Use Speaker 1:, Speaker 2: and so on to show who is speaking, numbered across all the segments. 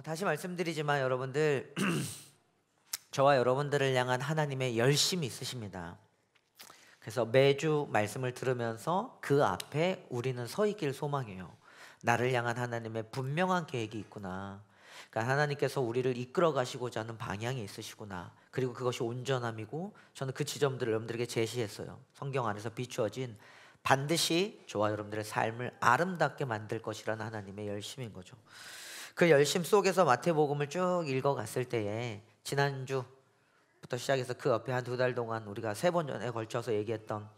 Speaker 1: 다시 말씀드리지만 여러분들 저와 여러분들을 향한 하나님의 열심이 있으십니다. 그래서 매주 말씀을 들으면서 그 앞에 우리는 서 있길 소망해요. 나를 향한 하나님의 분명한 계획이 있구나. 그러니까 하나님께서 우리를 이끌어 가시고자 하는 방향이 있으시구나. 그리고 그것이 온전함이고, 저는 그 지점들을 여러분들에게 제시했어요. 성경 안에서 비추어진 반드시 저와 여러분들의 삶을 아름답게 만들 것이라는 하나님의 열심인 거죠. 그 열심 속에서 마태복음을 쭉 읽어갔을 때에 지난주부터 시작해서 그 옆에 한 2달 동안 우리가 3번 전에 걸쳐서 얘기했던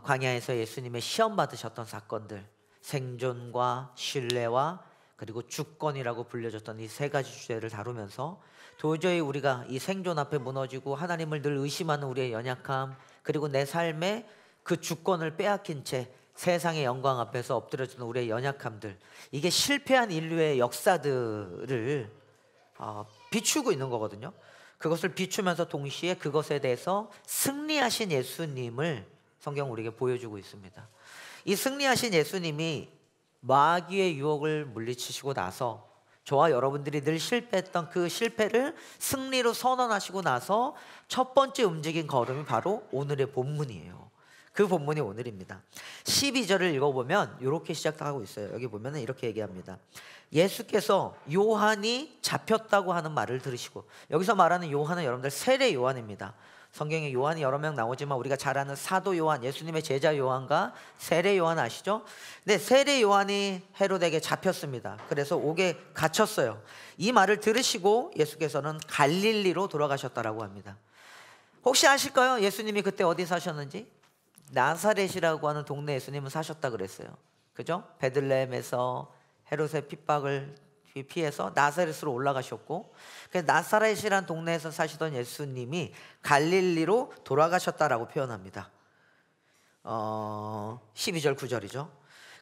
Speaker 1: 광야에서 예수님의 시험 받으셨던 사건들, 생존과 신뢰와 그리고 주권이라고 불려졌던 이 3가지 주제를 다루면서 도저히 우리가 이 생존 앞에 무너지고 하나님을 늘 의심하는 우리의 연약함, 그리고 내 삶에 그 주권을 빼앗긴 채 세상의 영광 앞에서 엎드려지는 우리의 연약함들, 이게 실패한 인류의 역사들을 비추고 있는 거거든요. 그것을 비추면서 동시에 그것에 대해서 승리하신 예수님을 성경 우리에게 보여주고 있습니다. 이 승리하신 예수님이 마귀의 유혹을 물리치시고 나서 저와 여러분들이 늘 실패했던 그 실패를 승리로 선언하시고 나서 첫 번째 움직인 걸음이 바로 오늘의 본문이에요. 그 본문이 오늘입니다. 12절을 읽어보면 이렇게 시작하고 있어요. 여기 보면 이렇게 얘기합니다. 예수께서 요한이 잡혔다고 하는 말을 들으시고, 여기서 말하는 요한은 여러분들 세례 요한입니다. 성경에 요한이 여러 명 나오지만 우리가 잘 아는 사도 요한, 예수님의 제자 요한과 세례 요한 아시죠? 네, 세례 요한이 헤롯에게 잡혔습니다. 그래서 옥에 갇혔어요. 이 말을 들으시고 예수께서는 갈릴리로 돌아가셨다라고 합니다. 혹시 아실까요? 예수님이 그때 어디 사셨는지? 나사렛이라고 하는 동네에 예수님은 사셨다 그랬어요. 그죠? 베들레헴에서 헤롯의 핍박을 피해서 나사렛으로 올라가셨고, 나사렛이란 동네에서 사시던 예수님이 갈릴리로 돌아가셨다라고 표현합니다. 12절 9절이죠.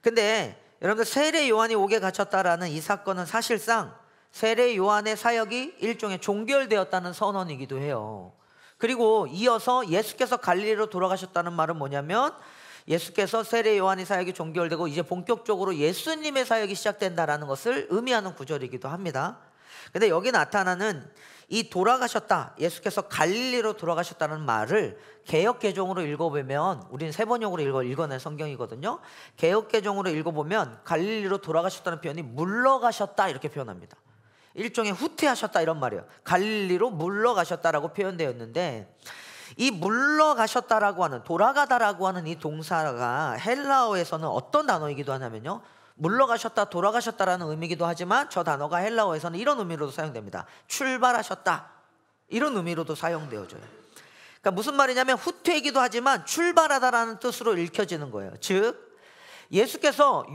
Speaker 1: 근데 여러분들 세례 요한이 옥에 갇혔다라는 이 사건은 사실상 세례 요한의 사역이 일종의 종결되었다는 선언이기도 해요. 그리고 이어서 예수께서 갈릴리로 돌아가셨다는 말은 뭐냐면, 예수께서 세례 요한의 사역이 종결되고 이제 본격적으로 예수님의 사역이 시작된다라는 것을 의미하는 구절이기도 합니다. 근데 여기 나타나는 이 돌아가셨다, 예수께서 갈릴리로 돌아가셨다는 말을 개역개정으로 읽어보면, 우리는 세번역으로 읽어낸 성경이거든요. 개역개정으로 읽어보면 갈릴리로 돌아가셨다는 표현이 물러가셨다 이렇게 표현합니다. 일종의 후퇴하셨다 이런 말이에요. 갈릴리로 물러가셨다라고 표현되었는데, 이 물러가셨다라고 하는, 돌아가다라고 하는 이 동사가 헬라어에서는 어떤 단어이기도 하냐면요, 물러가셨다, 돌아가셨다라는 의미이기도 하지만 저 단어가 헬라어에서는 이런 의미로도 사용됩니다. 출발하셨다, 이런 의미로도 사용되어져요. 그러니까 무슨 말이냐면 후퇴이기도 하지만 출발하다라는 뜻으로 읽혀지는 거예요. 즉 예수께서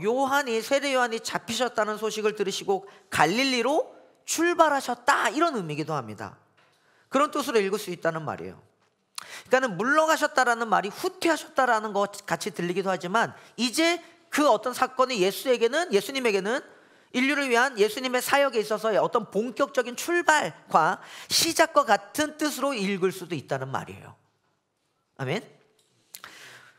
Speaker 1: 세례 요한이 잡히셨다는 소식을 들으시고 갈릴리로 출발하셨다, 이런 의미이기도 합니다. 그런 뜻으로 읽을 수 있다는 말이에요. 그러니까 물러가셨다라는 말이 후퇴하셨다라는 것 같이 들리기도 하지만, 이제 그 어떤 사건이 예수님에게는 인류를 위한 예수님의 사역에 있어서 어떤 본격적인 출발과 시작과 같은 뜻으로 읽을 수도 있다는 말이에요. 아멘.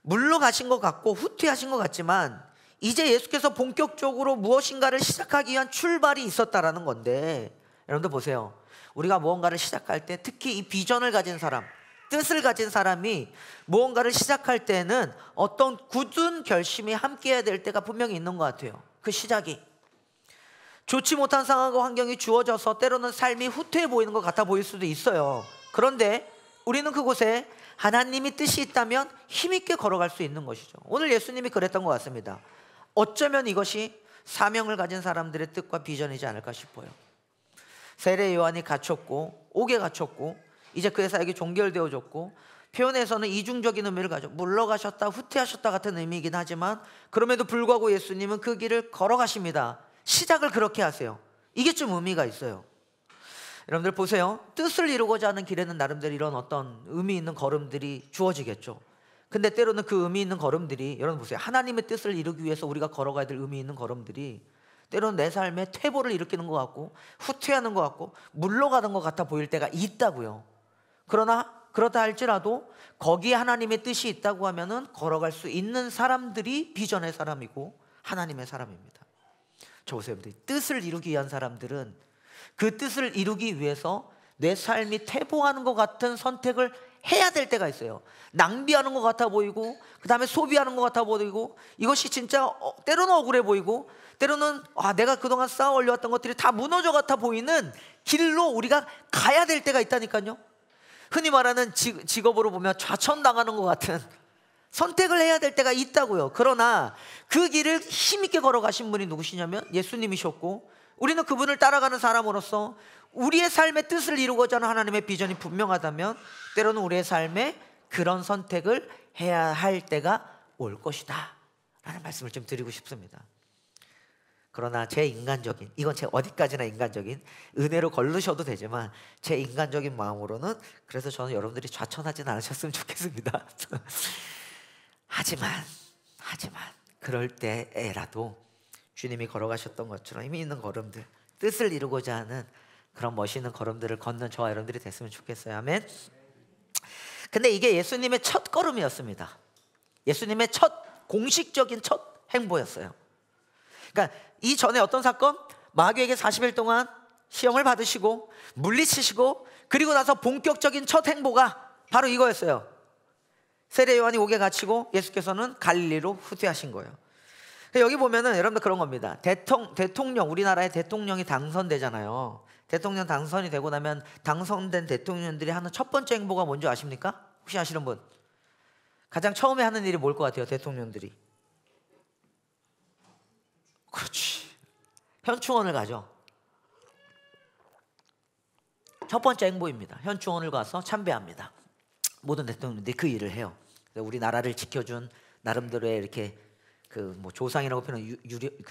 Speaker 1: 물러가신 것 같고 후퇴하신 것 같지만 이제 예수께서 본격적으로 무엇인가를 시작하기 위한 출발이 있었다라는 건데, 여러분들 보세요. 우리가 무언가를 시작할 때, 특히 이 비전을 가진 사람, 뜻을 가진 사람이 무언가를 시작할 때는 어떤 굳은 결심이 함께해야 될 때가 분명히 있는 것 같아요. 그 시작이 좋지 못한 상황과 환경이 주어져서 때로는 삶이 후퇴해 보이는 것 같아 보일 수도 있어요. 그런데 우리는 그곳에 하나님이 뜻이 있다면 힘있게 걸어갈 수 있는 것이죠. 오늘 예수님이 그랬던 것 같습니다. 어쩌면 이것이 사명을 가진 사람들의 뜻과 비전이지 않을까 싶어요. 세례 요한이 갇혔고 옥에 갇혔고 이제 그의 사역이 종결되어졌고, 표현에서는 이중적인 의미를 가져 물러가셨다, 후퇴하셨다 같은 의미이긴 하지만, 그럼에도 불구하고 예수님은 그 길을 걸어가십니다. 시작을 그렇게 하세요. 이게 좀 의미가 있어요. 여러분들 보세요. 뜻을 이루고자 하는 길에는 나름대로 이런 어떤 의미 있는 걸음들이 주어지겠죠. 근데 때로는 그 의미 있는 걸음들이, 여러분 보세요, 하나님의 뜻을 이루기 위해서 우리가 걸어가야 될 의미 있는 걸음들이 때로는 내 삶에 퇴보를 일으키는 것 같고 후퇴하는 것 같고 물러가는 것 같아 보일 때가 있다고요. 그러나 그렇다 할지라도 거기에 하나님의 뜻이 있다고 하면은 걸어갈 수 있는 사람들이 비전의 사람이고 하나님의 사람입니다. 저 보세요. 뜻을 이루기 위한 사람들은 그 뜻을 이루기 위해서 내 삶이 퇴보하는 것 같은 선택을 해야 될 때가 있어요. 낭비하는 것 같아 보이고, 그 다음에 소비하는 것 같아 보이고, 이것이 진짜 때로는 억울해 보이고, 때로는 내가 그동안 쌓아 올려왔던 것들이 다 무너져 같아 보이는 길로 우리가 가야 될 때가 있다니까요. 흔히 말하는 직업으로 보면 좌천당하는 것 같은 선택을 해야 될 때가 있다고요. 그러나 그 길을 힘있게 걸어가신 분이 누구시냐면 예수님이셨고, 우리는 그분을 따라가는 사람으로서 우리의 삶의 뜻을 이루고자 하는 하나님의 비전이 분명하다면 때로는 우리의 삶에 그런 선택을 해야 할 때가 올 것이다 라는 말씀을 좀 드리고 싶습니다. 그러나 제 인간적인, 이건 제 어디까지나 인간적인, 은혜로 걸르셔도 되지만 제 인간적인 마음으로는, 그래서 저는 여러분들이 좌천하지는 않으셨으면 좋겠습니다. 하지만 그럴 때에라도 주님이 걸어가셨던 것처럼 힘이 있는 걸음들, 뜻을 이루고자 하는 그런 멋있는 걸음들을 걷는 저와 여러분들이 됐으면 좋겠어요. 아멘. 근데 이게 예수님의 첫 걸음이었습니다. 예수님의 공식적인 첫 행보였어요. 그러니까 이전에 어떤 사건? 마귀에게 40일 동안 시험을 받으시고 물리치시고, 그리고 나서 본격적인 첫 행보가 바로 이거였어요. 세례 요한이 옥에 갇히고 예수께서는 갈릴리로 후퇴하신 거예요. 여기 보면은 여러분들 그런 겁니다. 대통령, 우리나라의 대통령이 당선되잖아요. 대통령 당선이 되고 나면 당선된 대통령들이 하는 첫 번째 행보가 뭔지 아십니까? 혹시 아시는 분? 가장 처음에 하는 일이 뭘 것 같아요? 대통령들이. 그렇지, 현충원을 가죠. 첫 번째 행보입니다. 현충원을 가서 참배합니다. 모든 대통령들이 그 일을 해요. 우리나라를 지켜준 나름대로의 이렇게 뭐 조상이라고 표현하는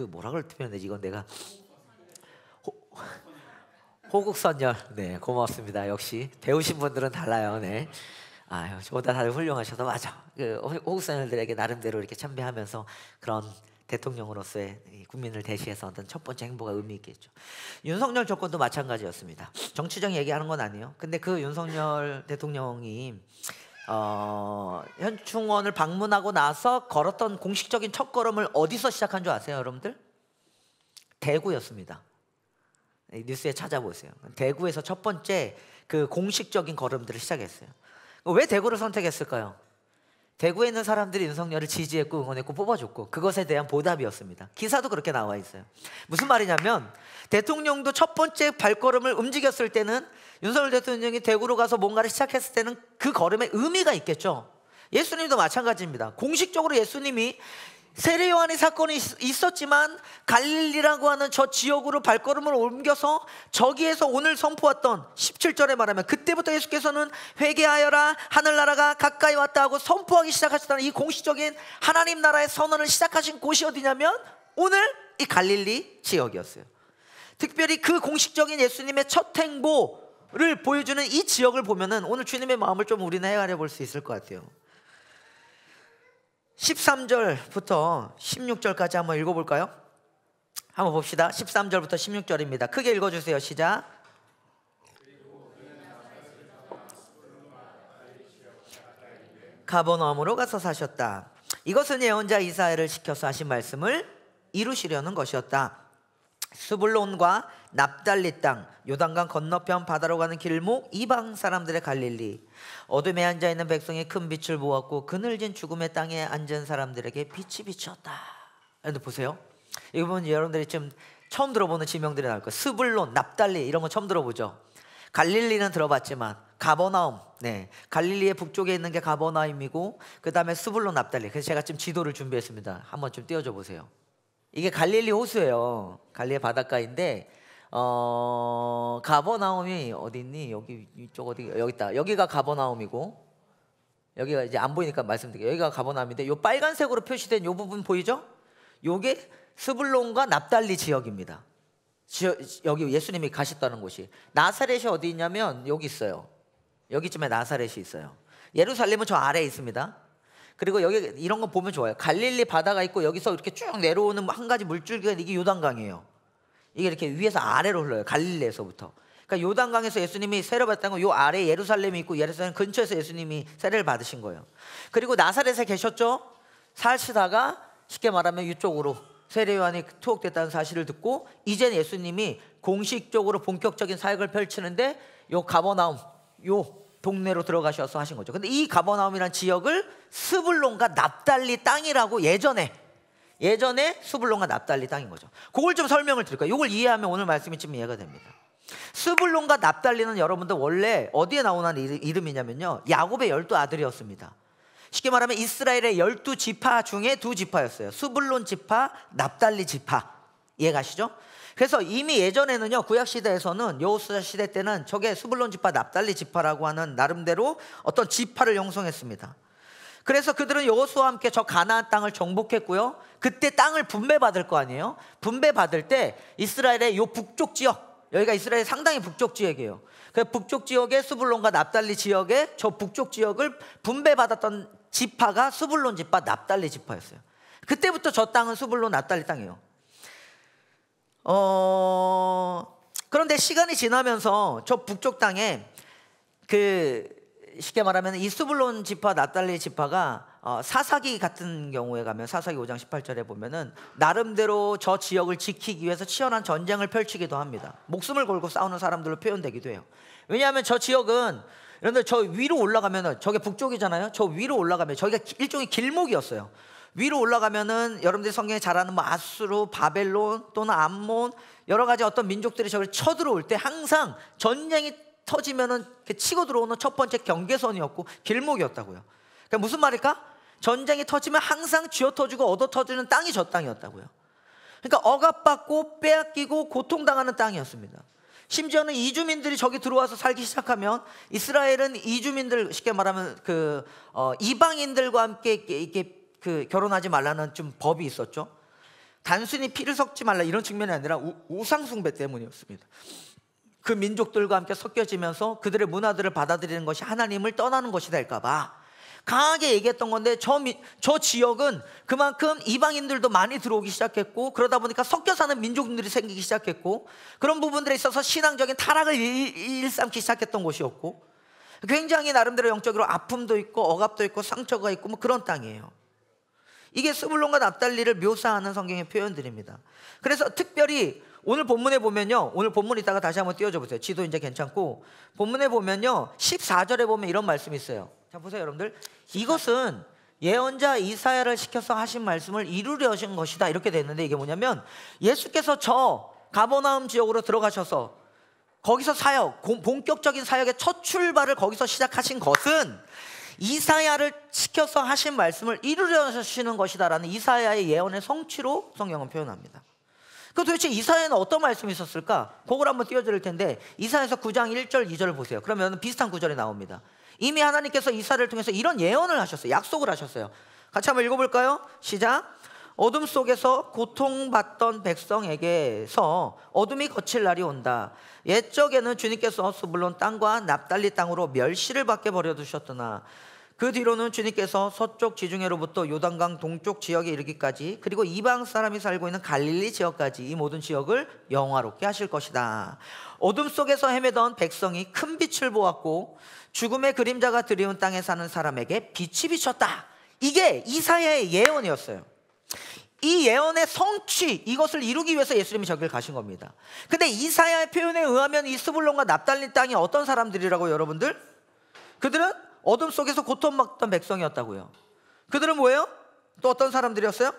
Speaker 1: 뭐라 그럴 때 표현되지? 이건 내가 호국선열. 네, 고맙습니다. 역시 배우신 분들은 달라요. 네. 저보다 다들 훌륭하셔서 맞아. 호국선열들에게 나름대로 이렇게 참배하면서 그런 대통령으로서의 국민을 대시해서 어떤 첫 번째 행보가 의미 있겠죠. 윤석열 정권도 마찬가지였습니다. 정치적 얘기하는 건 아니에요. 근데 그 윤석열 대통령이 현충원을 방문하고 나서 걸었던 공식적인 첫걸음을 어디서 시작한 줄 아세요, 여러분들? 대구였습니다. 뉴스에 찾아보세요. 대구에서 첫 번째 그 공식적인 걸음들을 시작했어요. 왜 대구를 선택했을까요? 대구에 있는 사람들이 윤석열을 지지했고 응원했고 뽑아줬고, 그것에 대한 보답이었습니다. 기사도 그렇게 나와 있어요. 무슨 말이냐면 대통령도 첫 번째 발걸음을 움직였을 때는, 윤석열 대통령이 대구로 가서 뭔가를 시작했을 때는 그 걸음에 의미가 있겠죠. 예수님도 마찬가지입니다. 공식적으로 예수님이 세례 요한의 사건이 있었지만 갈릴리라고 하는 저 지역으로 발걸음을 옮겨서 저기에서 오늘 선포했던 17절에 말하면, 그때부터 예수께서는 회개하여라, 하늘나라가 가까이 왔다 하고 선포하기 시작하셨다는 이 공식적인 하나님 나라의 선언을 시작하신 곳이 어디냐면 오늘 이 갈릴리 지역이었어요. 특별히 그 공식적인 예수님의 첫 행보를 보여주는 이 지역을 보면은 오늘 주님의 마음을 좀 우리는 헤아려 볼 수 있을 것 같아요. 13절부터 16절까지 한번 읽어볼까요? 한번 봅시다. 13절부터 16절입니다. 크게 읽어주세요. 시작. 가버나움으로 가서 사셨다. 이것은 예언자 이사야를 시켜서 하신 말씀을 이루시려는 것이었다. 스불론과 납달리 땅, 요단강 건너편 바다로 가는 길목, 이방 사람들의 갈릴리. 어둠에 앉아있는 백성이 큰 빛을 보았고 그늘진 죽음의 땅에 앉은 사람들에게 빛이 비쳤다. 여러분들 보세요. 이거 보면 여러분들이 좀 처음 들어보는 지명들이 나올 거예요. 스불론, 납달리 이런 거 처음 들어보죠. 갈릴리는 들어봤지만 가버나움, 네, 갈릴리의 북쪽에 있는 게 가버나움이고, 그 다음에 스불론, 납달리. 그래서 제가 좀 지도를 준비했습니다. 한번 좀 띄워줘 보세요. 이게 갈릴리 호수예요. 갈릴리 바닷가인데 가버나움이 어디 있니? 여기 이쪽 어디? 여기 있다. 여기가 가버나움이고, 여기가 이제 안 보이니까 말씀드릴게요. 여기가 가버나움인데 요 빨간색으로 표시된 요 부분 보이죠? 요게 스불론과 납달리 지역입니다. 여기 예수님이 가셨다는 곳이. 나사렛이 어디 있냐면 여기 있어요. 여기쯤에 나사렛이 있어요. 예루살렘은 저 아래에 있습니다. 그리고 여기 이런 거 보면 좋아요. 갈릴리 바다가 있고 여기서 이렇게 쭉 내려오는 한 가지 물줄기가, 이게 요단강이에요. 이게 이렇게 위에서 아래로 흘러요. 갈릴리에서부터. 그러니까 요단강에서 예수님이 세례 받았다는 건 요 아래에 예루살렘이 있고, 예루살렘 근처에서 예수님이 세례를 받으신 거예요. 그리고 나사렛에 계셨죠. 사시다가 쉽게 말하면 이쪽으로 세례 요한이 투옥됐다는 사실을 듣고 이제 예수님이 공식적으로 본격적인 사역을 펼치는데 요 가버나움 요 동네로 들어가셔서 하신 거죠. 근데 이 가버나움이라는 지역을 스불론과 납달리 땅이라고 예전에 스불론과 납달리 땅인 거죠. 그걸 좀 설명을 드릴까요? 이걸 이해하면 오늘 말씀이 좀 이해가 됩니다. 스불론과 납달리는 여러분들 원래 어디에 나오는 이름이냐면요, 야곱의 12아들이었습니다. 쉽게 말하면 이스라엘의 12지파 중에 2지파였어요. 스불론 지파, 납달리 지파. 이해가시죠? 그래서 이미 예전에는요, 구약시대에서는 여호수아 시대 때는 저게 스불론 지파, 납달리 지파라고 하는 나름대로 어떤 지파를 형성했습니다. 그래서 그들은 여호수아와 함께 저 가나안 땅을 정복했고요, 그때 땅을 분배받을 거 아니에요. 분배받을 때 이스라엘의 요 북쪽 지역, 여기가 이스라엘 상당히 북쪽 지역이에요. 그 북쪽 지역의 스불론과 납달리 지역의 저 북쪽 지역을 분배받았던 지파가 스불론 지파, 납달리 지파였어요. 그때부터 저 땅은 스불론, 납달리 땅이에요. 그런데 시간이 지나면서 저 북쪽 땅에 쉽게 말하면 이 스불론 지파, 납달리 지파가 사사기 같은 경우에 가면 사사기 5장 18절에 보면은 나름대로 저 지역을 지키기 위해서 치열한 전쟁을 펼치기도 합니다. 목숨을 걸고 싸우는 사람들로 표현되기도 해요. 왜냐하면 저 지역은, 여러분들 저 위로 올라가면은, 저게 북쪽이잖아요. 저 위로 올라가면 저기가 일종의 길목이었어요. 위로 올라가면은 여러분들이 성경에 잘 아는 뭐 아수르, 바벨론 또는 암몬, 여러 가지 어떤 민족들이 저를 쳐들어올 때 항상 전쟁이 터지면은 치고 들어오는 첫 번째 경계선이었고 길목이었다고요. 그러니까 무슨 말일까? 전쟁이 터지면 항상 쥐어 터지고 얻어 터지는 땅이 저 땅이었다고요. 그러니까 억압받고 빼앗기고 고통당하는 땅이었습니다. 심지어는 이주민들이 저기 들어와서 살기 시작하면, 이스라엘은 이주민들, 쉽게 말하면 이방인들과 함께 이렇게 결혼하지 말라는 좀 법이 있었죠. 단순히 피를 섞지 말라 이런 측면이 아니라 우상숭배 때문이었습니다. 그 민족들과 함께 섞여지면서 그들의 문화들을 받아들이는 것이 하나님을 떠나는 것이 될까 봐 강하게 얘기했던 건데, 저 지역은 그만큼 이방인들도 많이 들어오기 시작했고, 그러다 보니까 섞여 사는 민족들이 생기기 시작했고, 그런 부분들에 있어서 신앙적인 타락을 일삼기 시작했던 곳이었고, 굉장히 나름대로 영적으로 아픔도 있고 억압도 있고 상처가 있고 뭐 그런 땅이에요. 이게 스불론과 납달리를 묘사하는 성경의 표현들입니다. 그래서 특별히 오늘 본문에 보면요, 오늘 본문 이따가 다시 한번 띄워줘 보세요. 지도 이제 괜찮고, 본문에 보면요 14절에 보면 이런 말씀이 있어요. 자 보세요 여러분들, 이것은 예언자 이사야를 시켜서 하신 말씀을 이루려 하신 것이다, 이렇게 됐는데, 이게 뭐냐면 예수께서 저 가버나움 지역으로 들어가셔서 거기서 사역, 본격적인 사역의 첫 출발을 거기서 시작하신 것은 이사야를 시켜서 하신 말씀을 이루려 하시는 것이다라는 이사야의 예언의 성취로 성경은 표현합니다. 그럼 도대체 이사야에는 어떤 말씀이 있었을까? 그걸 한번 띄워드릴 텐데, 이사야서 9장 1절 2절을 보세요. 그러면 비슷한 구절이 나옵니다. 이미 하나님께서 이사야를 통해서 이런 예언을 하셨어요. 약속을 하셨어요. 같이 한번 읽어볼까요? 시작. 어둠 속에서 고통받던 백성에게서 어둠이 거칠 날이 온다. 옛적에는 주님께서 스불론 땅과 납달리 땅으로 멸시를 받게 버려두셨더나 그 뒤로는 주님께서 서쪽 지중해로부터 요단강 동쪽 지역에 이르기까지, 그리고 이방 사람이 살고 있는 갈릴리 지역까지 이 모든 지역을 영화롭게 하실 것이다. 어둠 속에서 헤매던 백성이 큰 빛을 보았고 죽음의 그림자가 드리운 땅에 사는 사람에게 빛이 비쳤다. 이게 이사야의 예언이었어요. 이 예언의 성취, 이것을 이루기 위해서 예수님이 저기를 가신 겁니다. 근데 이사야의 표현에 의하면 이 스불론과 납달리 땅이 어떤 사람들이라고 여러분들? 그들은 어둠 속에서 고통받던 백성이었다고요. 그들은 뭐예요? 또 어떤 사람들이었어요?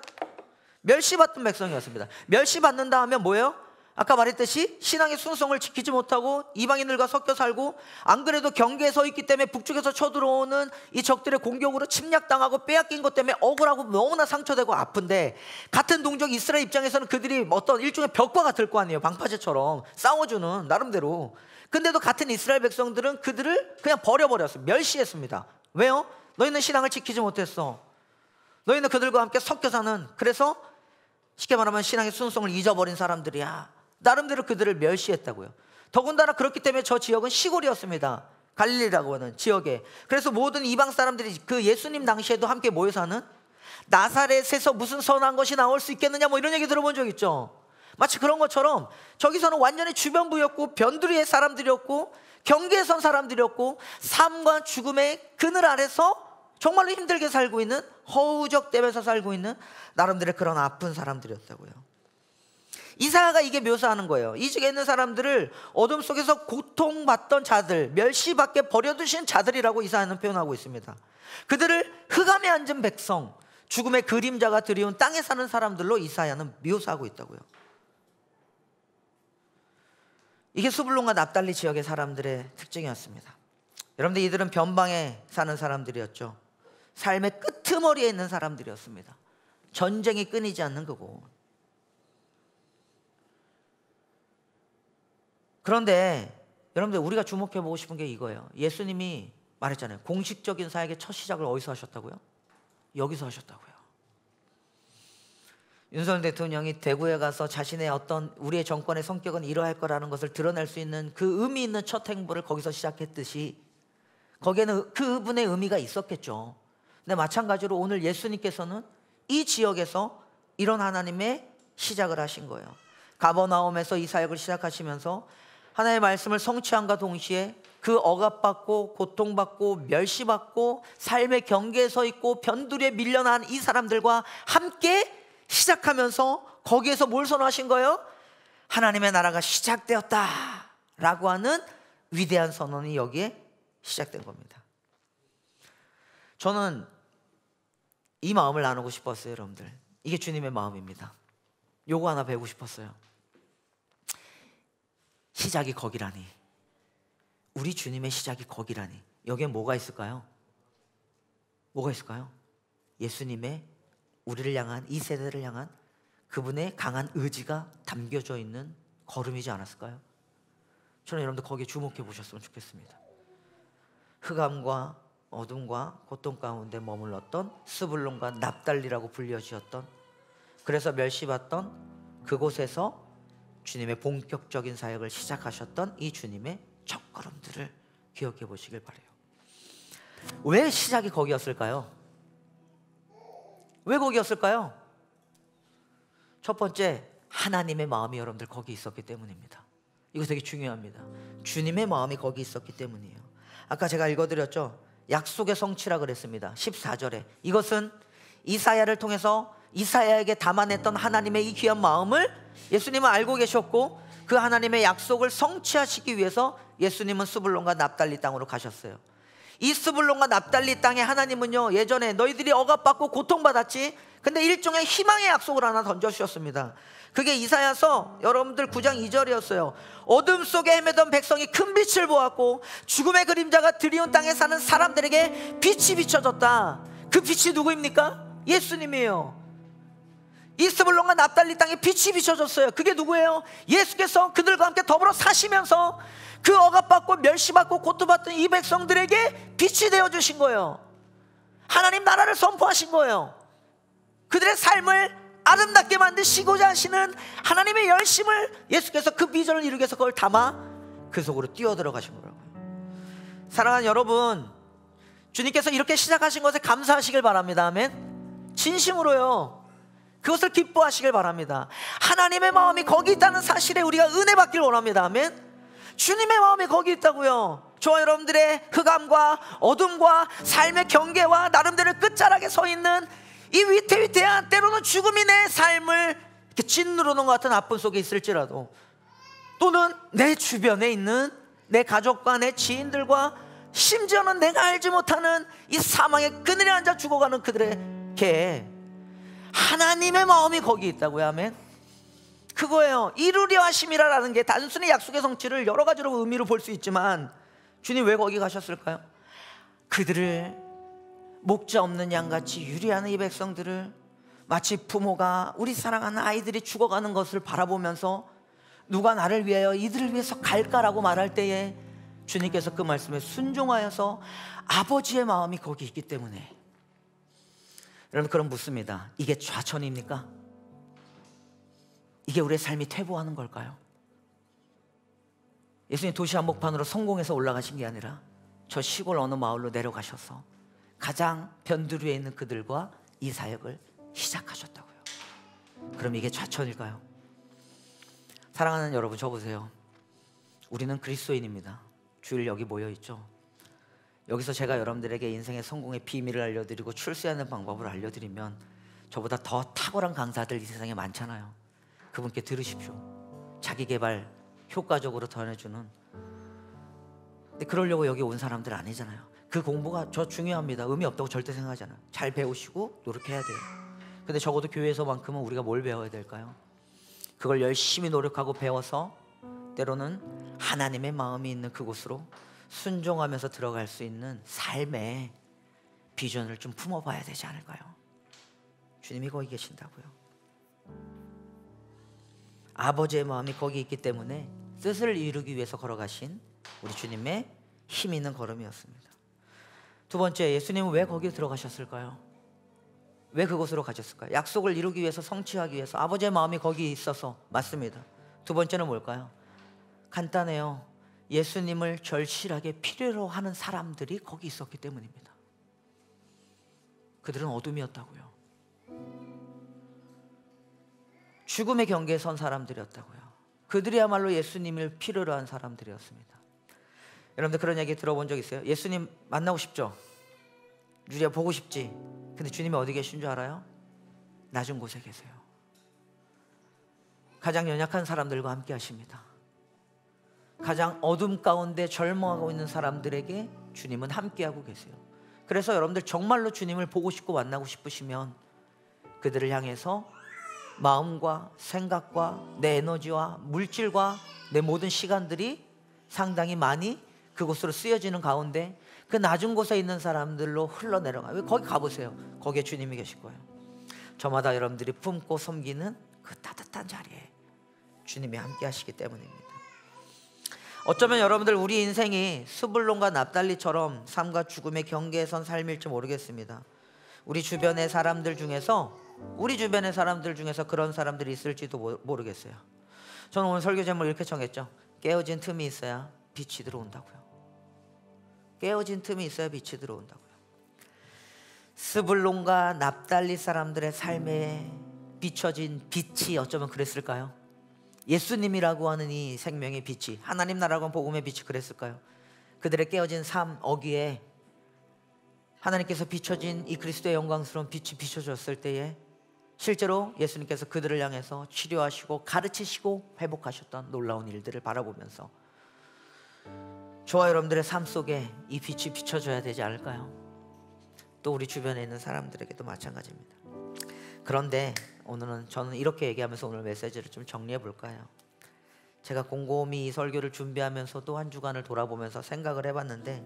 Speaker 1: 멸시받던 백성이었습니다. 멸시받는다 하면 뭐예요? 아까 말했듯이 신앙의 순성을 지키지 못하고 이방인들과 섞여 살고, 안 그래도 경계에 서 있기 때문에 북쪽에서 쳐들어오는 이 적들의 공격으로 침략당하고 빼앗긴 것 때문에 억울하고 너무나 상처되고 아픈데, 같은 동족 이스라엘 입장에서는 그들이 어떤 일종의 벽과 같을 거 아니에요. 방파제처럼 싸워주는 나름대로. 근데도 같은 이스라엘 백성들은 그들을 그냥 버려버렸어요. 멸시했습니다. 왜요? 너희는 신앙을 지키지 못했어. 너희는 그들과 함께 섞여 사는, 그래서 쉽게 말하면 신앙의 순성을 잊어버린 사람들이야. 나름대로 그들을 멸시했다고요. 더군다나 그렇기 때문에 저 지역은 시골이었습니다. 갈릴리라고 하는 지역에. 그래서 모든 이방 사람들이 그 예수님 당시에도 함께 모여 사는, 나사렛에서 무슨 선한 것이 나올 수 있겠느냐 뭐 이런 얘기 들어본 적 있죠. 마치 그런 것처럼 저기서는 완전히 주변부였고 변두리의 사람들이었고 경계에 선 사람들이었고 삶과 죽음의 그늘 아래서 정말로 힘들게 살고 있는, 허우적대면서 살고 있는 나름대로 그런 아픈 사람들이었다고요. 이사야가 이게 묘사하는 거예요. 이 지역에 있는 사람들을 어둠 속에서 고통받던 자들, 멸시받게 버려두신 자들이라고 이사야는 표현하고 있습니다. 그들을 흑암에 앉은 백성, 죽음의 그림자가 드리운 땅에 사는 사람들로 이사야는 묘사하고 있다고요. 이게 스불론과 납달리 지역의 사람들의 특징이었습니다. 여러분들, 이들은 변방에 사는 사람들이었죠. 삶의 끄트머리에 있는 사람들이었습니다. 전쟁이 끊이지 않는 그곳. 그런데 여러분들, 우리가 주목해 보고 싶은 게 이거예요. 예수님이 말했잖아요. 공식적인 사역의 첫 시작을 어디서 하셨다고요? 여기서 하셨다고요. 윤석열 대통령이 대구에 가서 자신의 어떤 우리의 정권의 성격은 이러할 거라는 것을 드러낼 수 있는 그 의미 있는 첫 행보를 거기서 시작했듯이 거기에는 그분의 의미가 있었겠죠. 근데 마찬가지로 오늘 예수님께서는 이 지역에서 이런 하나님의 시작을 하신 거예요. 가버나움에서 이 사역을 시작하시면서 하나님의 말씀을 성취함과 동시에 그 억압받고 고통받고 멸시받고 삶의 경계에 서 있고 변두리에 밀려난 이 사람들과 함께 시작하면서 거기에서 뭘 선언하신 거예요? 하나님의 나라가 시작되었다 라고 하는 위대한 선언이 여기에 시작된 겁니다. 저는 이 마음을 나누고 싶었어요. 여러분들, 이게 주님의 마음입니다. 요거 하나 배우고 싶었어요. 시작이 거기라니, 우리 주님의 시작이 거기라니, 여기에 뭐가 있을까요? 뭐가 있을까요? 예수님의 우리를 향한, 이 세대를 향한 그분의 강한 의지가 담겨져 있는 걸음이지 않았을까요? 저는 여러분들 거기에 주목해 보셨으면 좋겠습니다. 흑암과 어둠과 고통 가운데 머물렀던 스불론과 납달리라고 불려지었던, 그래서 멸시받던 그곳에서 주님의 본격적인 사역을 시작하셨던 이 주님의 첫걸음들을 기억해 보시길 바라요. 왜 시작이 거기였을까요? 왜 거기였을까요? 첫 번째, 하나님의 마음이 여러분들 거기 있었기 때문입니다. 이거 되게 중요합니다. 주님의 마음이 거기 있었기 때문이에요. 아까 제가 읽어드렸죠. 약속의 성취라 그랬습니다. 14절에 이것은 이사야를 통해서 이사야에게 담아냈던 하나님의 이 귀한 마음을 예수님은 알고 계셨고, 그 하나님의 약속을 성취하시기 위해서 예수님은 스불론과 납달리 땅으로 가셨어요. 이 스불론과 납달리 땅에 하나님은요, 예전에 너희들이 억압받고 고통받았지, 근데 일종의 희망의 약속을 하나 던져주셨습니다. 그게 이사야서 여러분들 9장 2절이었어요. 어둠 속에 헤매던 백성이 큰 빛을 보았고 죽음의 그림자가 드리운 땅에 사는 사람들에게 빛이 비춰졌다. 그 빛이 누구입니까? 예수님이에요. 이 스불론과 납달리 땅에 빛이 비춰졌어요. 그게 누구예요? 예수께서 그들과 함께 더불어 사시면서 그 억압받고 멸시받고 고통받던 이 백성들에게 빛이 되어주신 거예요. 하나님 나라를 선포하신 거예요. 그들의 삶을 아름답게 만드시고자 하시는 하나님의 열심을 예수께서 그 비전을 이루기 위해서 그걸 담아 그 속으로 뛰어들어가신 거라고요. 사랑하는 여러분, 주님께서 이렇게 시작하신 것에 감사하시길 바랍니다. 아멘. 진심으로요. 그것을 기뻐하시길 바랍니다. 하나님의 마음이 거기 있다는 사실에 우리가 은혜 받길 원합니다. 아멘. 주님의 마음이 거기 있다고요. 저와 여러분들의 흑암과 어둠과 삶의 경계와 나름대로 끝자락에 서 있는 이 위태위태한, 때로는 죽음이 내 삶을 이렇게 짓누르는 것 같은 아픔 속에 있을지라도, 또는 내 주변에 있는 내 가족과 내 지인들과 심지어는 내가 알지 못하는 이 사망의 그늘에 앉아 죽어가는 그들에게 하나님의 마음이 거기 있다고요. 아멘. 그거예요. 이루려 하심이라는 게 단순히 약속의 성취를 여러 가지로 의미로 볼 수 있지만, 주님 왜 거기 가셨을까요? 그들을 목자 없는 양같이 유리하는 이 백성들을 마치 부모가 우리 사랑하는 아이들이 죽어가는 것을 바라보면서 누가 나를 위하여 이들을 위해서 갈까라고 말할 때에 주님께서 그 말씀에 순종하여서 아버지의 마음이 거기 있기 때문에. 여러분, 그럼 묻습니다. 이게 좌천입니까? 이게 우리의 삶이 퇴보하는 걸까요? 예수님 도시 한복판으로 성공해서 올라가신 게 아니라 저 시골 어느 마을로 내려가셔서 가장 변두리에 있는 그들과 이 사역을 시작하셨다고요. 그럼 이게 좌천일까요? 사랑하는 여러분, 저 보세요. 우리는 그리스도인입니다. 주일 여기 모여있죠. 여기서 제가 여러분들에게 인생의 성공의 비밀을 알려드리고 출세하는 방법을 알려드리면 저보다 더 탁월한 강사들 이 세상에 많잖아요. 그분께 들으십시오. 자기개발 효과적으로 전해주는. 근데 그러려고 여기 온 사람들 아니잖아요. 그 공부가 저 중요합니다. 의미 없다고 절대 생각하지 않아요. 잘 배우시고 노력해야 돼요. 근데 적어도 교회에서만큼은 우리가 뭘 배워야 될까요? 그걸 열심히 노력하고 배워서 때로는 하나님의 마음이 있는 그곳으로 순종하면서 들어갈 수 있는 삶의 비전을 좀 품어봐야 되지 않을까요? 주님이 거기 계신다고요. 아버지의 마음이 거기 있기 때문에 뜻을 이루기 위해서 걸어가신 우리 주님의 힘 있는 걸음이었습니다. 두 번째, 예수님은 왜 거기에 들어가셨을까요? 왜 그곳으로 가셨을까요? 약속을 이루기 위해서, 성취하기 위해서. 아버지의 마음이 거기 있어서 맞습니다. 두 번째는 뭘까요? 간단해요. 예수님을 절실하게 필요로 하는 사람들이 거기 있었기 때문입니다. 그들은 어둠이었다고요. 죽음의 경계에 선 사람들이었다고요. 그들이야말로 예수님을 필요로 한 사람들이었습니다. 여러분들 그런 얘기 들어본 적 있어요? 예수님 만나고 싶죠? 우리가 보고 싶지? 근데 주님이 어디 계신 줄 알아요? 낮은 곳에 계세요. 가장 연약한 사람들과 함께 하십니다. 가장 어둠 가운데 절망하고 있는 사람들에게 주님은 함께하고 계세요. 그래서 여러분들 정말로 주님을 보고 싶고 만나고 싶으시면 그들을 향해서 마음과 생각과 내 에너지와 물질과 내 모든 시간들이 상당히 많이 그곳으로 쓰여지는 가운데 그 낮은 곳에 있는 사람들로 흘러내려가요. 거기 가보세요. 거기에 주님이 계실 거예요. 저마다 여러분들이 품고 섬기는 그 따뜻한 자리에 주님이 함께 하시기 때문입니다. 어쩌면 여러분들 우리 인생이 스불론과 납달리처럼 삶과 죽음의 경계에 선 삶일지 모르겠습니다. 우리 주변의 사람들 중에서 그런 사람들이 있을지도 모르겠어요. 저는 오늘 설교 제목을 이렇게 정했죠. 깨어진 틈이 있어야 빛이 들어온다고요. 깨어진 틈이 있어야 빛이 들어온다고요. 스불론과 납달리 사람들의 삶에 비춰진 빛이 어쩌면 그랬을까요? 예수님이라고 하는 이 생명의 빛이, 하나님 나라고 하는 복음의 빛이 그랬을까요? 그들의 깨어진 삶 어귀에 하나님께서 비춰진 이 그리스도의 영광스러운 빛이 비춰졌을 때에 실제로 예수님께서 그들을 향해서 치료하시고 가르치시고 회복하셨던 놀라운 일들을 바라보면서 저와 여러분들의 삶 속에 이 빛이 비춰져야 되지 않을까요? 또 우리 주변에 있는 사람들에게도 마찬가지입니다. 그런데 오늘은 저는 이렇게 얘기하면서 오늘 메시지를 좀 정리해 볼까요? 제가 곰곰이 이 설교를 준비하면서도 한 주간을 돌아보면서 생각을 해봤는데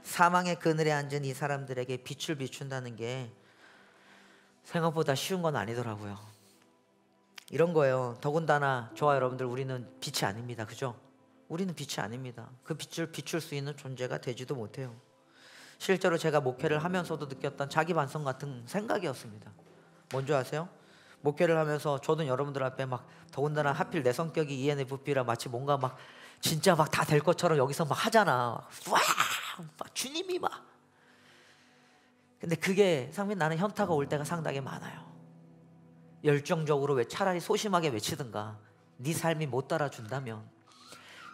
Speaker 1: 사망의 그늘에 앉은 이 사람들에게 빛을 비춘다는 게 생각보다 쉬운 건 아니더라고요. 이런 거예요. 더군다나 저와 여러분들 우리는 빛이 아닙니다. 그죠? 우리는 빛이 아닙니다. 그 빛을 비출 수 있는 존재가 되지도 못해요. 실제로 제가 목회를 하면서도 느꼈던 자기 반성 같은 생각이었습니다. 뭔지 아세요? 목회를 하면서 저도 여러분들 앞에 막 더군다나 하필 내 성격이 ENFP라 마치 뭔가 막 진짜 막 다 될 것처럼 여기서 막 하잖아. 와! 막 주님이 막. 근데 그게 상민 나는 현타가 올 때가 상당히 많아요. 열정적으로 왜 차라리 소심하게 외치든가 네 삶이 못 따라준다면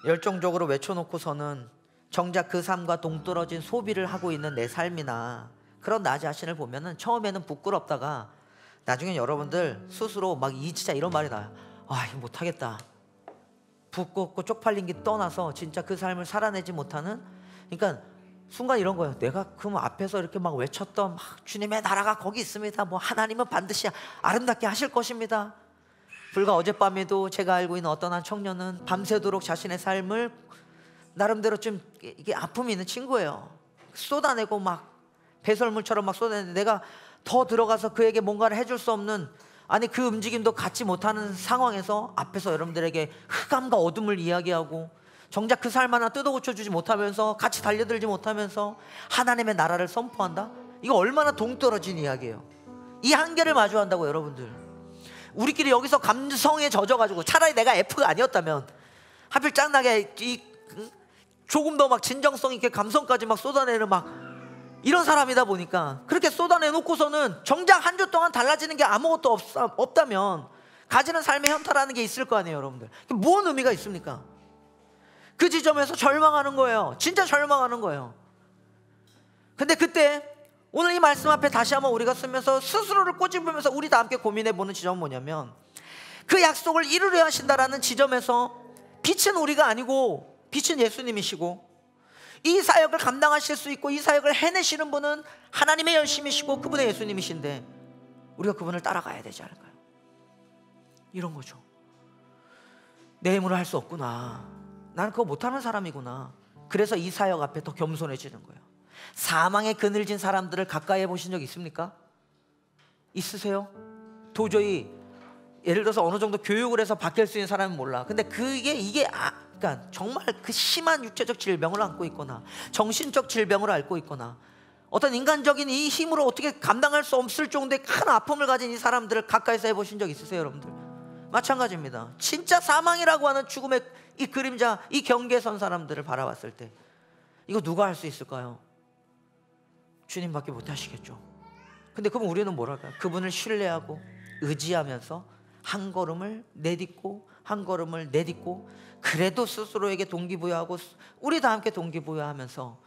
Speaker 1: 열정적으로 외쳐놓고서는 정작 그 삶과 동떨어진 소비를 하고 있는 내 삶이나 그런 나 자신을 보면은 처음에는 부끄럽다가 나중에 여러분들 스스로 막 진짜 이런 말이 나요. 아 이거 못하겠다. 부끄럽고 쪽팔린 게 떠나서 진짜 그 삶을 살아내지 못하는, 그러니까 순간 이런 거예요. 내가 그 앞에서 이렇게 막 외쳤던 막 주님의 나라가 거기 있습니다. 뭐 하나님은 반드시 아름답게 하실 것입니다. 불과 어젯밤에도 제가 알고 있는 어떤 한 청년은 밤새도록 자신의 삶을 나름대로 좀 이게 아픔이 있는 친구예요. 쏟아내고 막 배설물처럼 막 쏟아내는데 내가 더 들어가서 그에게 뭔가를 해줄 수 없는, 아니 그 움직임도 갖지 못하는 상황에서 앞에서 여러분들에게 흑암과 어둠을 이야기하고 정작 그 삶 하나 뜯어고쳐주지 못하면서 같이 달려들지 못하면서 하나님의 나라를 선포한다? 이거 얼마나 동떨어진 이야기예요. 이 한계를 마주한다고 여러분들. 우리끼리 여기서 감성에 젖어가지고 차라리 내가 F가 아니었다면 하필 짱나게 조금 더 막 진정성 있게 감성까지 막 쏟아내는 막 이런 사람이다 보니까 그렇게 쏟아내놓고서는 정작 한 주 동안 달라지는 게 아무것도 없다면 가지는 삶의 현타라는 게 있을 거 아니에요 여러분들. 무슨 의미가 있습니까? 그 지점에서 절망하는 거예요. 진짜 절망하는 거예요. 근데 그때 오늘 이 말씀 앞에 다시 한번 우리가 쓰면서 스스로를 꼬집으면서 우리 다 함께 고민해보는 지점은 뭐냐면, 그 약속을 이루려 하신다라는 지점에서 빛은 우리가 아니고 빛은 예수님이시고, 이 사역을 감당하실 수 있고 이 사역을 해내시는 분은 하나님의 열심이시고 그분의 예수님이신데, 우리가 그분을 따라가야 되지 않을까요? 이런 거죠. 내 힘으로 할 수 없구나, 나는 그거 못하는 사람이구나. 그래서 이 사역 앞에 더 겸손해지는 거예요. 사망에 그늘진 사람들을 가까이 해보신 적 있습니까? 있으세요? 도저히 예를 들어서 어느 정도 교육을 해서 바뀔 수 있는 사람은 몰라. 근데 그러니까 정말 그 심한 육체적 질병을 앓고 있거나 정신적 질병을 앓고 있거나 어떤 인간적인 이 힘으로 어떻게 감당할 수 없을 정도의 큰 아픔을 가진 이 사람들을 가까이서 해보신 적 있으세요, 여러분들? 마찬가지입니다. 진짜 사망이라고 하는 죽음의 이 그림자, 이 경계에 선 사람들을 바라봤을 때 이거 누가 할 수 있을까요? 주님밖에 못 하시겠죠. 근데 그럼 우리는 뭐랄까요? 그분을 신뢰하고 의지하면서 한 걸음을 내딛고 한 걸음을 내딛고, 그래도 스스로에게 동기부여하고 우리 다 함께 동기부여하면서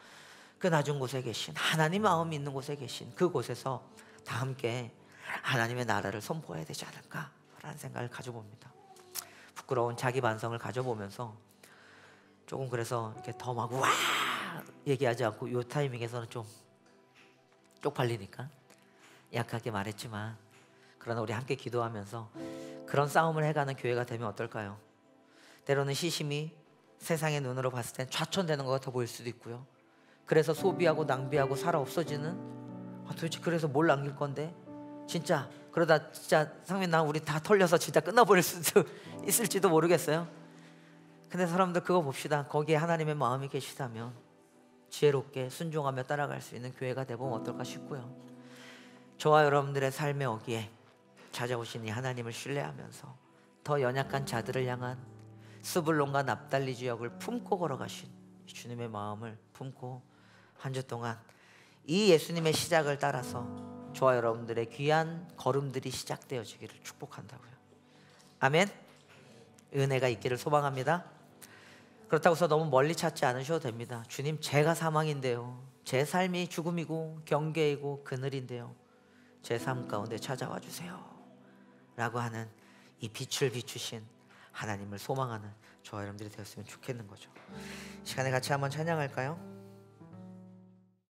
Speaker 1: 그 낮은 곳에 계신 하나님 마음이 있는 곳에 계신 그곳에서 다 함께 하나님의 나라를 선포해야 되지 않을까라는 생각을 가져봅니다. 부끄러운 자기 반성을 가져보면서 조금 그래서 이렇게 더 막 와 얘기하지 않고 이 타이밍에서는 좀 쪽팔리니까 약하게 말했지만, 그러나 우리 함께 기도하면서 그런 싸움을 해가는 교회가 되면 어떨까요? 때로는 시심이 세상의 눈으로 봤을 땐 좌천되는 것 같아 보일 수도 있고요. 그래서 소비하고 낭비하고 살아 없어지는, 도대체 그래서 뭘 남길 건데, 진짜 그러다 진짜 상민 나 우리 다 털려서 진짜 끝나버릴 수도 있을지도 모르겠어요. 근데 사람들 그거 봅시다. 거기에 하나님의 마음이 계시다면 지혜롭게 순종하며 따라갈 수 있는 교회가 되보면 어떨까 싶고요. 저와 여러분들의 삶의 어기에 찾아오신 이 하나님을 신뢰하면서 더 연약한 자들을 향한 스불론과 납달리 지역을 품고 걸어가신 주님의 마음을 품고 한 주 동안 이 예수님의 시작을 따라서 저와 여러분들의 귀한 걸음들이 시작되어지기를 축복한다고요. 아멘. 은혜가 있기를 소망합니다. 그렇다고 해서 너무 멀리 찾지 않으셔도 됩니다. 주님, 제가 사망인데요, 제 삶이 죽음이고 경계이고 그늘인데요, 제 삶 가운데 찾아와 주세요 라고 하는 이 빛을 비추신 하나님을 소망하는 저와 여러분들이 되었으면 좋겠는 거죠. 시간에 같이 한번 찬양할까요?